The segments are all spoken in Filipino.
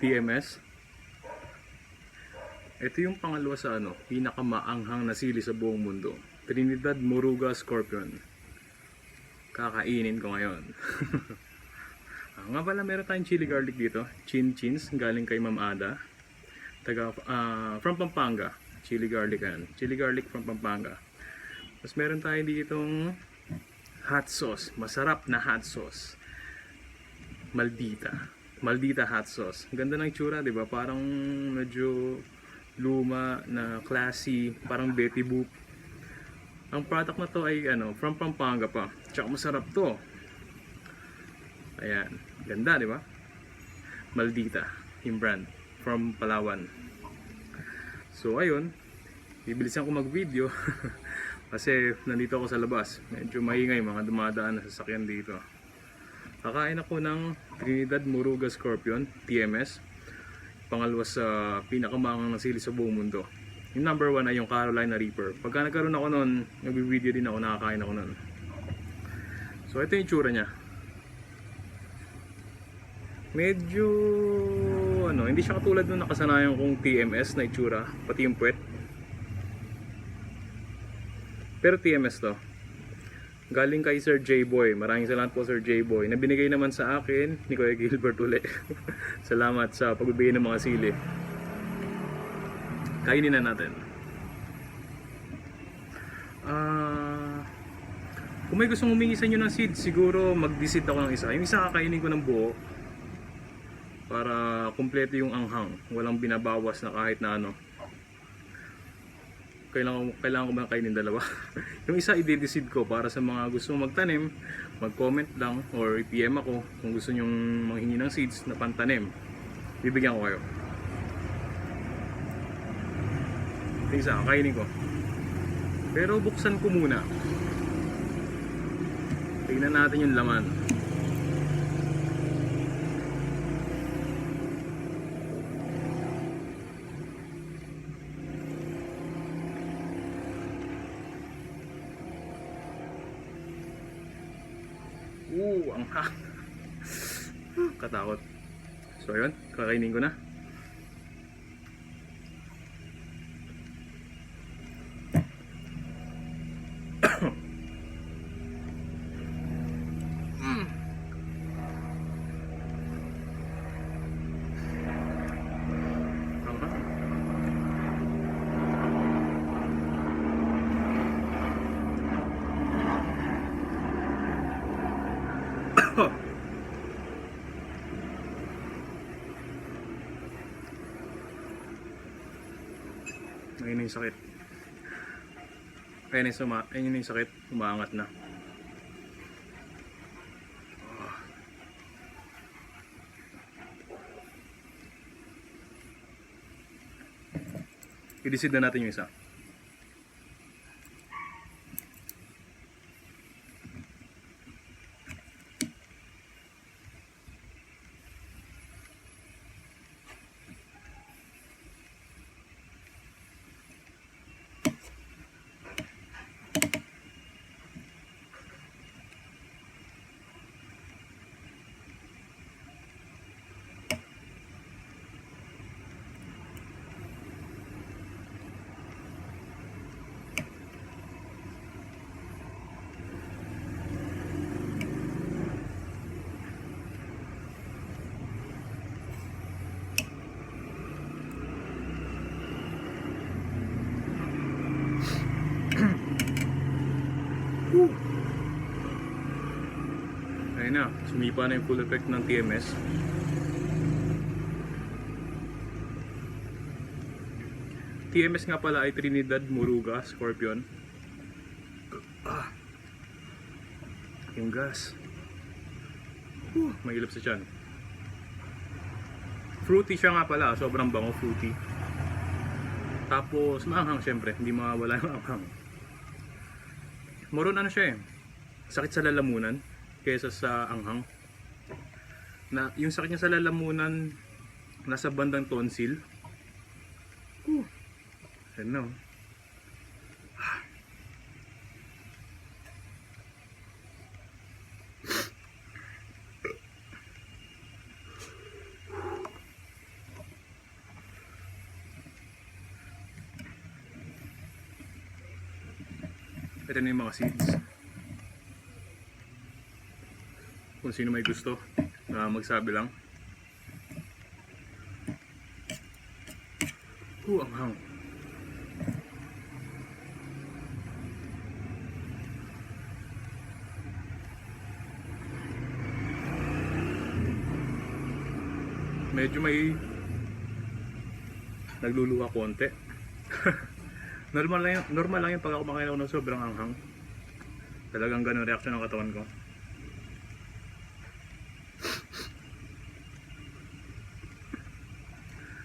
TMS. Ito yung pangalawa sa pinakamaanghang na sili sa buong mundo. Trinidad Moruga Scorpion. Kakainin ko ngayon. Nga pala, meron tayong chili garlic dito. Chin-chins, galing kay Ma'am Ada. From Pampanga. Chili garlic yan. Chili garlic from Pampanga. Tapos meron tayo ditong hot sauce. Masarap na hot sauce. Maldita. Maldita hot sauce. Ganda ng itsura, di ba? Parang medyo luma na classy. Parang Betty Boop. Ang product na to ay from Pampanga pa. Tsaka masarap to. Ayan. Ganda, di ba? Maldita. Yung brand. From Palawan. So, ayun. Bibilisan ko mag-video. Kasi nandito ako sa labas. Medyo maingay mga dumadaan na sasakyan dito. Kakain ako ng Trinidad Moruga Scorpion, TMS. Pangalawa sa pinakamangang na sili sa buong mundo. Yung number 1 ay yung Carolina Reaper. Pagka nagkaroon ako nun, nag-video din ako, nakakain ako nun. So ito yung itsura niya. Medyo hindi siya katulad nung nakasanayan kong TMS na itsura, pati yung puwet. Pero TMS to. Galing kay Sir J-Boy. Maraming salamat po Sir J-Boy. Na binigay naman sa akin ni Kuya Gilbert uli. Salamat sa pagbibigay ng mga sili. Kainin na natin. Kung may gustong humingi sa inyo ng seed, siguro mag-visit ako ng isa. Yung isa kakainin ko ng buo para kumpleto yung anghang. Walang binabawas na kahit na Kailangan ko ba kainin dalawa? Yung isa i-decide ko para sa mga gusto magtanim, mag-comment lang or i-PM ako kung gusto nyong manghingi ng seeds na pantanim. Bibigyan ko kayo. Isa, kainin ko. Pero buksan ko muna. Tingnan natin yung laman. Ang hang. Katakot. So ayun, kakainin ko na. Ayun na yung sakit. Ayun na yung sakit. Umaangat na. I-decide na natin yung isa. Ayun na, sumipa na yung full effect ng TMS. TMS nga pala ay Trinidad Moruga Scorpion. Yung gas. Mahilap sa tiyan. Fruity siya nga pala, sobrang bango, fruity. Tapos maanghang syempre, hindi mawawala yung anghang. Moron siya sakit sa lalamunan kaysa sa anghang. Yung sakit niya sa lalamunan nasa bandang tonsil. Ano? Ito na yung mga seeds. Kung sino may gusto na magsabi lang. Ang hang. Medyo may nagluluha konti. normal lang yung pag ako kumakain ako ng sobrang anghang. Talagang ganun reaction ng katawan ko.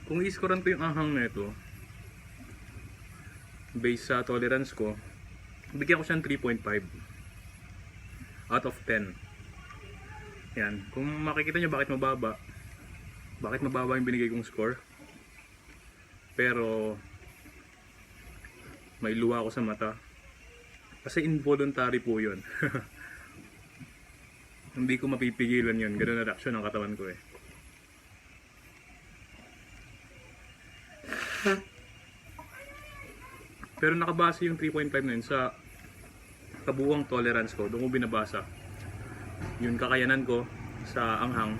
Kung i-scorean ko yung anghang na ito based sa tolerance ko, bigyan ko siyang 3.5 out of 10. Yan. Kung makikita nyo bakit mababa yung binigay kong score, pero may luha ako sa mata kasi involuntary po yun. Hindi ko mapipigilan yun. Ganun na reaction ng katawan ko eh. Pero nakabase yung 3.5 na yun sa kabuuang tolerance ko. Doon ko binabasa yung kakayanan ko sa anghang.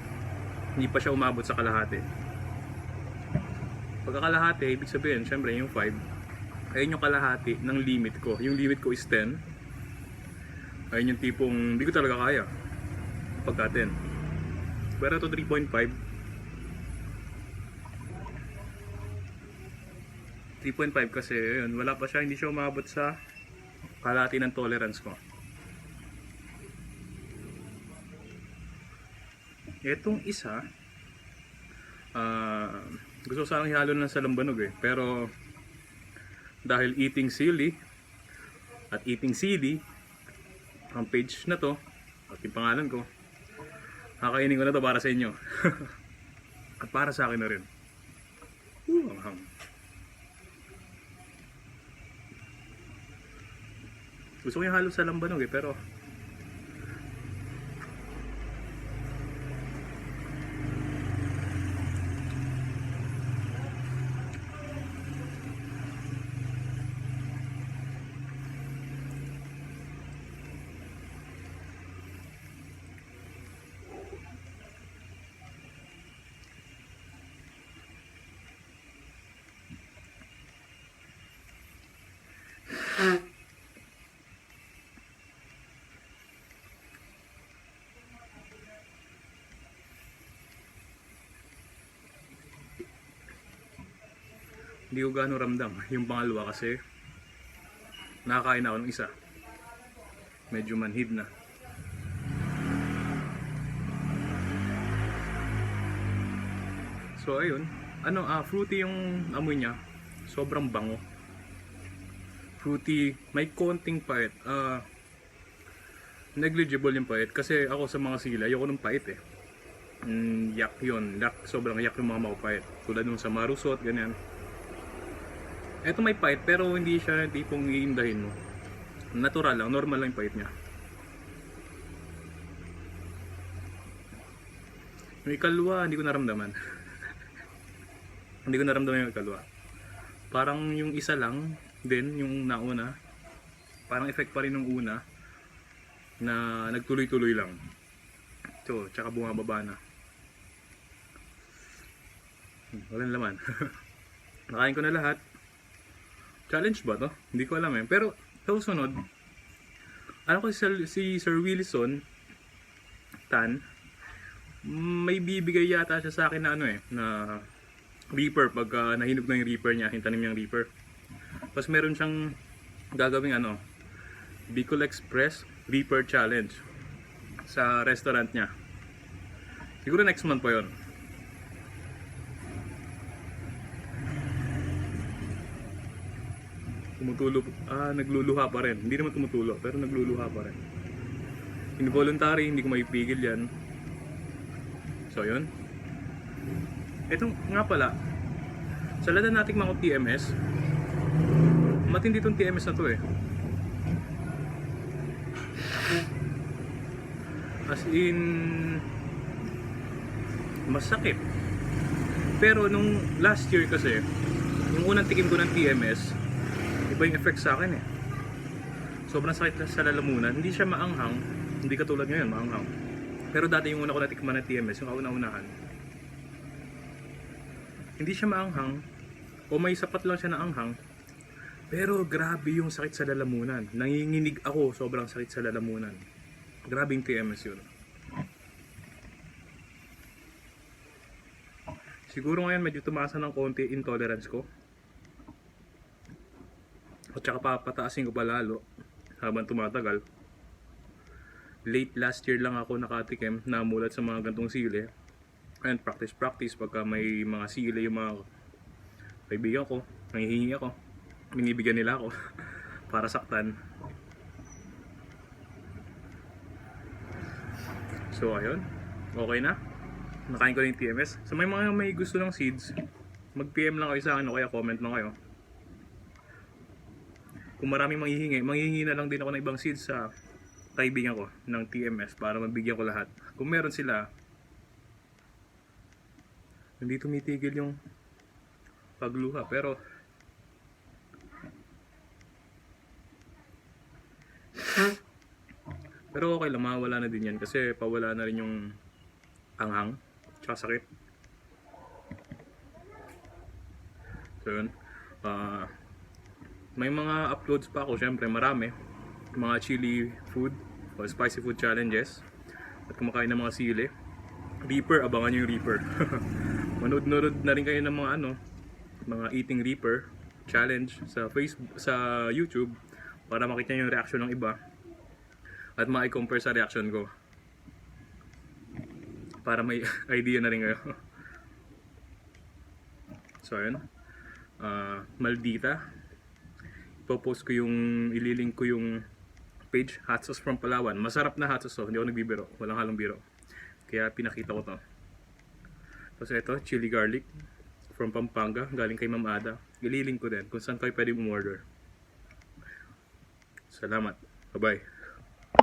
Hindi pa siya umabot sa kalahati. Pagkakalahati, ibig sabihin, syempre yung 5, ayun yung kalahati ng limit ko. Yung limit ko is 10. Ayun yung tipong hindi ko talaga kaya pagka 10. Pero ito 3.5. 3.5 kasi yun, wala pa siya, hindi siya umabot sa kalahati ng tolerance ko. Etong isa, gusto ko sanang ihalo na sa lambanog eh, pero dahil eating Sili at eating Sili ang page na to at yung pangalan ko, kakainin ko na to para sa inyo. At para sa akin na rin. Ang gusto ko yung halo sa lambanog eh, pero hindi ko gaano ramdam yung pangalawa kasi nakakain ako ng isa, medyo manhid na. So ayun, fruity yung amoy niya, sobrang bango, fruity, may konting pait, negligible yung pait kasi ako sa mga sila ayoko ng pait eh. Yak yun, sobrang yak yung mga mapapait tulad nung sa marusot, ganyan. Ito may pait pero hindi siya tipong iindahin mo. Natural lang, normal lang yung pait niya. Yung ikalwa, hindi ko naramdaman. Hindi ko naramdaman yung ikalwa. Parang yung isa lang, din yung nauna. Parang effect pa rin ng una na nagtuloy-tuloy lang. Ito, tsaka bumababa na. Walang laman. Nakain ko na lahat. Challenge ba to? Hindi ko alam eh. Pero sa susunod, alam ko si Sir Wilson Tan, may bibigay yata siya sa akin na na reaper pag nahinog na yung reaper niya, yung tanim niyang reaper. Tapos meron siyang gagawing Bicol Express Reaper Challenge sa restaurant niya. Siguro next month pa yun. Tumutulo, nagluluha pa rin. Hindi naman tumutulo, pero nagluluha pa rin. Involuntary, hindi ko maipigil yan. So yun. Ito nga pala, sa lahat nating mga TMS, matindi itong TMS na to eh. As in, masakit. Pero nung last year kasi, yung unang tikim ko ng TMS, iba yung effect sa akin eh. Sobrang sakit sa lalamunan. Hindi siya maanghang. Hindi katulad ngayon, maanghang. Pero dati yung una ko natikman na TMS, yung kauna-unahan, hindi siya maanghang. O may sapat lang siya na anghang. Pero grabe yung sakit sa lalamunan. Nanginginig ako, sobrang sakit sa lalamunan. Grabe yung TMS yun. Siguro ngayon medyo tumasa ng konti intolerance ko. At saka papataasin ko pa lalo habang tumatagal. Late last year lang ako nakatikim, namulat sa mga gantong sili. And practice pagka may mga sili yung mga kaibigan ko, nangihingi ako, binibigyan nila ako para saktan. So ayun, okay na. Nakain ko na yung TMS. So may mga may gusto ng seeds, mag-PM lang kayo sa akin o kaya comment lang kayo. Kung maraming manghihingi na lang din ako ng ibang seeds sa kaibigan ko ng TMS para mabigyan ko lahat. Kung meron sila, hindi tumitigil yung pagluha, pero okay lang, mawala na din yan kasi pawala na rin yung anghang tsaka sakit. So yun, may mga uploads pa ako, syempre marami, mga chili food o spicy food challenges at kumakain ng mga sili. Reaper, abangan nyo yung Reaper. Manood na rin kayo ng mga mga eating Reaper challenge sa Facebook, sa YouTube para makita nyo yung reaction ng iba at ma-compare sa reaction ko para may idea na rin kayo. So ayun, Maldita, ipopost ko yung, ililink ko yung page, hotsauces from Palawan. Masarap na hotsauce, hindi ako nagbibiro, walang halong biro, kaya pinakita ko to. Tapos ito, chili garlic from Pampanga, galing kay Ma'am Ada. Ililink ko din kung saan kayo pwede umorder. Salamat, bye bye.